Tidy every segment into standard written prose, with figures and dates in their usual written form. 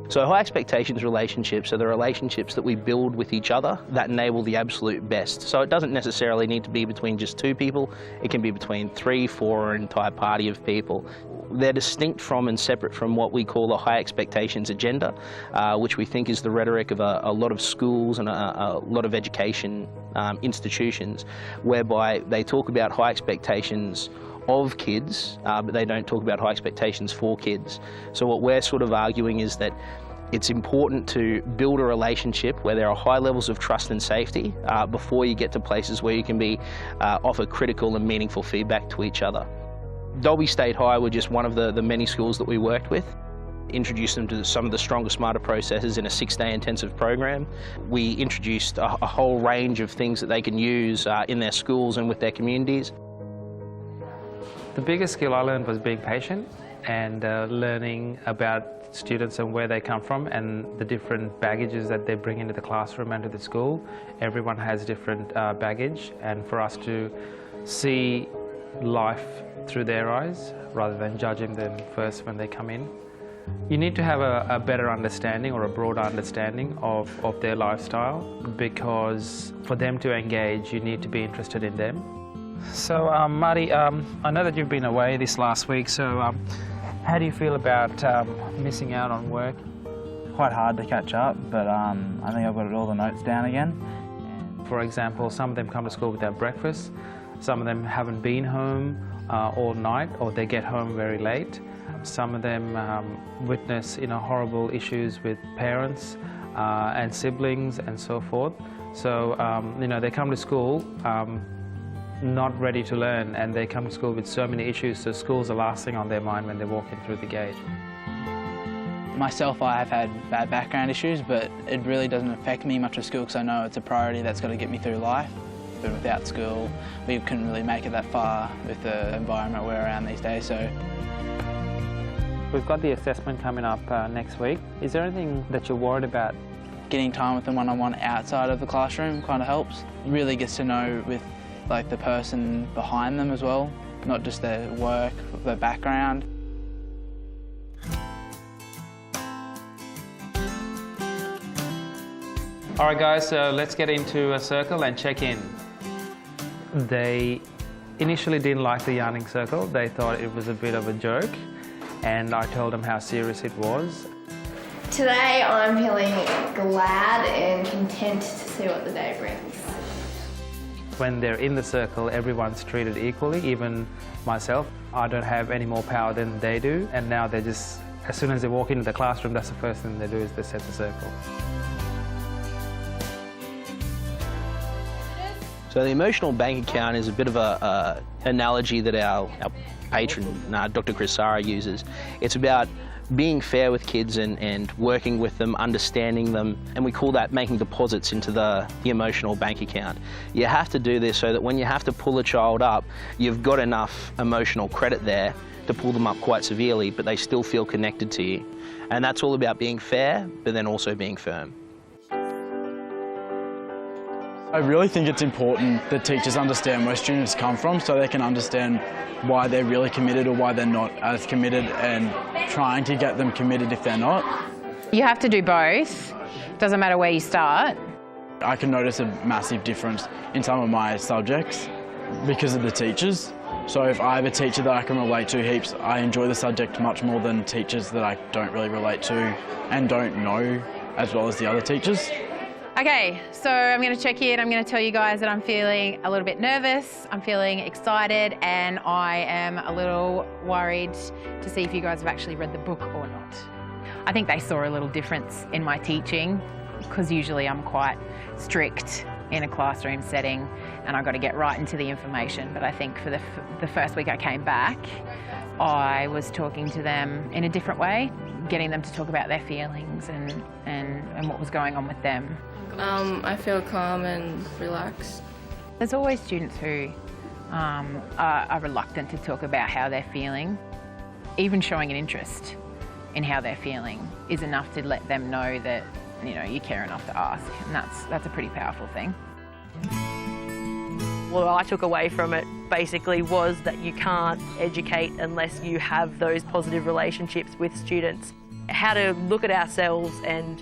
So high expectations relationships are the relationships that we build with each other that enable the absolute best. So it doesn't necessarily need to be between just two people, it can be between 3, 4 or an entire party of people. They're distinct from and separate from what we call the high expectations agenda, which we think is the rhetoric of a lot of schools and a lot of education institutions, whereby they talk about high expectations of kids, but they don't talk about high expectations for kids. So what we're sort of arguing is that it's important to build a relationship where there are high levels of trust and safety before you get to places where you can offer critical and meaningful feedback to each other. Dalby State High were just one of the many schools that we worked with. Introduced them to some of the Stronger, Smarter processes in a 6-day intensive program. We introduced a whole range of things that they can use in their schools and with their communities. The biggest skill I learned was being patient and learning about students and where they come from and the different baggages that they bring into the classroom and to the school. Everyone has different baggage, and for us to see life through their eyes rather than judging them first when they come in. You need to have a better understanding or a broader understanding of their lifestyle, because for them to engage you need to be interested in them. So Marty, I know that you've been away this last week, so how do you feel about missing out on work? Quite hard to catch up, but I think I've got all the notes down again. For example, some of them come to school without breakfast, some of them haven't been home all night, or they get home very late. Some of them witness horrible issues with parents and siblings and so forth. So they come to school not ready to learn, and they come to school with so many issues, so school's the last thing on their mind when they're walking through the gate. Myself, I have had bad background issues, but it really doesn't affect me much with school because I know it's a priority that's got to get me through life. But without school, we couldn't really make it that far with the environment we're around these days. So we've got the assessment coming up next week. Is there anything that you're worried about? Getting time with them one-on-one outside of the classroom kind of helps. Really gets to know with the person behind them as well, not just their work, their background. All right guys, so let's get into a circle and check in. They initially didn't like the yarning circle. They thought it was a bit of a joke, and I told them how serious it was. Today I'm feeling glad and content to see what the day brings. When they're in the circle, everyone's treated equally, even myself. I don't have any more power than they do, and now they're just, as soon as they walk into the classroom, that's the first thing they do is they set the circle. So the emotional bank account is a bit of an analogy that our patron, Dr. Chris Sara, uses. It's about being fair with kids and working with them, understanding them, and we call that making deposits into the emotional bank account. You have to do this so that when you have to pull a child up, you've got enough emotional credit there to pull them up quite severely, but they still feel connected to you. And that's all about being fair, but then also being firm. I really think it's important that teachers understand where students come from so they can understand why they're really committed or why they're not as committed, and trying to get them committed if they're not. You have to do both. Doesn't matter where you start. I can notice a massive difference in some of my subjects because of the teachers. So if I have a teacher that I can relate to heaps, I enjoy the subject much more than teachers that I don't really relate to and don't know as well as the other teachers. Okay, so I'm going to check in. I'm going to tell you guys that I'm feeling a little bit nervous, I'm feeling excited, and I am a little worried to see if you guys have actually read the book or not. I think they saw a little difference in my teaching, because usually I'm quite strict in a classroom setting and I've got to get right into the information. But I think for the first week I came back, I was talking to them in a different way, getting them to talk about their feelings and what was going on with them. I feel calm and relaxed. There's always students who are reluctant to talk about how they're feeling. Even showing an interest in how they're feeling is enough to let them know that you care enough to ask, and that's a pretty powerful thing. What I took away from it basically was that you can't educate unless you have those positive relationships with students. how to look at ourselves and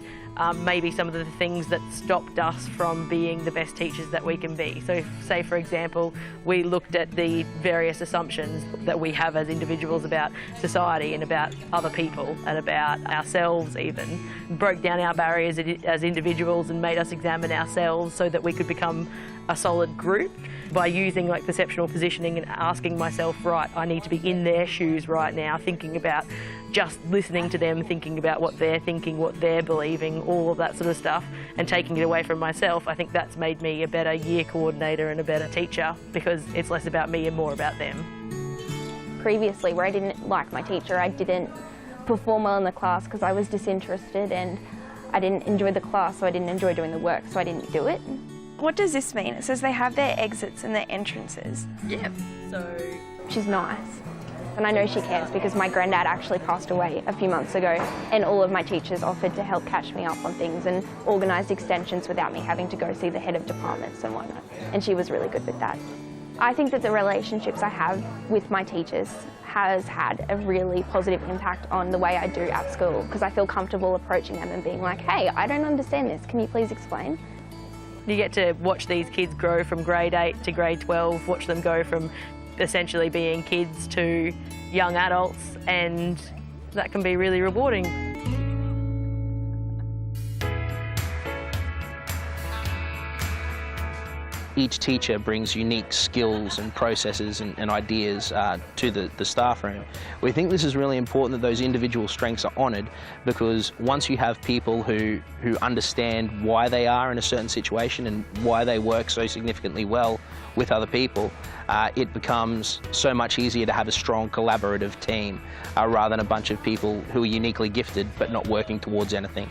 maybe some of the things that stopped us from being the best teachers that we can be. So say, for example, we looked at the various assumptions that we have as individuals about society and about other people and about ourselves even, broke down our barriers as individuals and made us examine ourselves so that we could become a solid group by using like perceptual positioning and asking myself, right, I need to be in their shoes right now, thinking about just listening to them, thinking about what they're thinking, what they're believing, all of that sort of stuff, and taking it away from myself. I think that's made me a better year coordinator and a better teacher because it's less about me and more about them. Previously, where I didn't like my teacher, I didn't perform well in the class because I was disinterested and I didn't enjoy the class, so I didn't enjoy doing the work, so I didn't do it. What does this mean? It says they have their exits and their entrances. Yeah. So She's nice. And I know she cares because my granddad actually passed away a few months ago and all of my teachers offered to help catch me up on things and organised extensions without me having to go see the head of departments and whatnot. And she was really good with that. I think that the relationships I have with my teachers has had a really positive impact on the way I do at school because I feel comfortable approaching them and being like, hey, I don't understand this, can you please explain? you get to watch these kids grow from grade 8 to grade 12, watch them go from essentially being kids to young adults, and that can be really rewarding. Each teacher brings unique skills and processes and ideas to the staff room. We think this is really important that those individual strengths are honoured, because once you have people who understand why they are in a certain situation and why they work so significantly well with other people, it becomes so much easier to have a strong collaborative team rather than a bunch of people who are uniquely gifted but not working towards anything.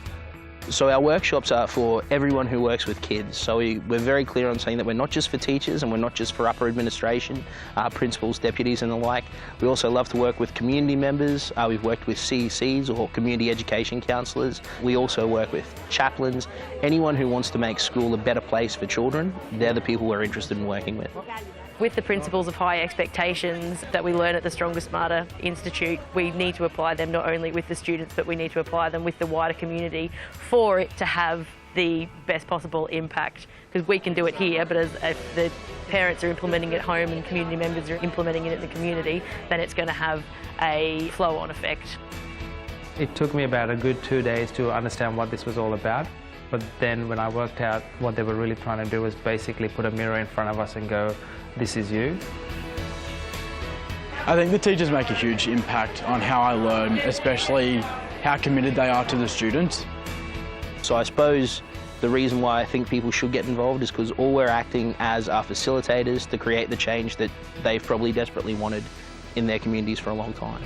So our workshops are for everyone who works with kids. So we're very clear on saying that we're not just for teachers and we're not just for upper administration, principals, deputies and the like. We also love to work with community members. We've worked with CECs or community education counsellors. We also work with chaplains. Anyone who wants to make school a better place for children, they're the people we're interested in working with. With the principles of high expectations that we learn at the Stronger Smarter Institute, we need to apply them not only with the students, but we need to apply them with the wider community for it to have the best possible impact. Because we can do it here, but if the parents are implementing it at home and community members are implementing it in the community, then it's going to have a flow-on effect. It took me about a good 2 days to understand what this was all about. But then when I worked out what they were really trying to do was basically put a mirror in front of us and go, this is you. I think the teachers make a huge impact on how I learn, especially how committed they are to the students. So I suppose the reason why I think people should get involved is because all we're acting as are facilitators to create the change that they've probably desperately wanted in their communities for a long time.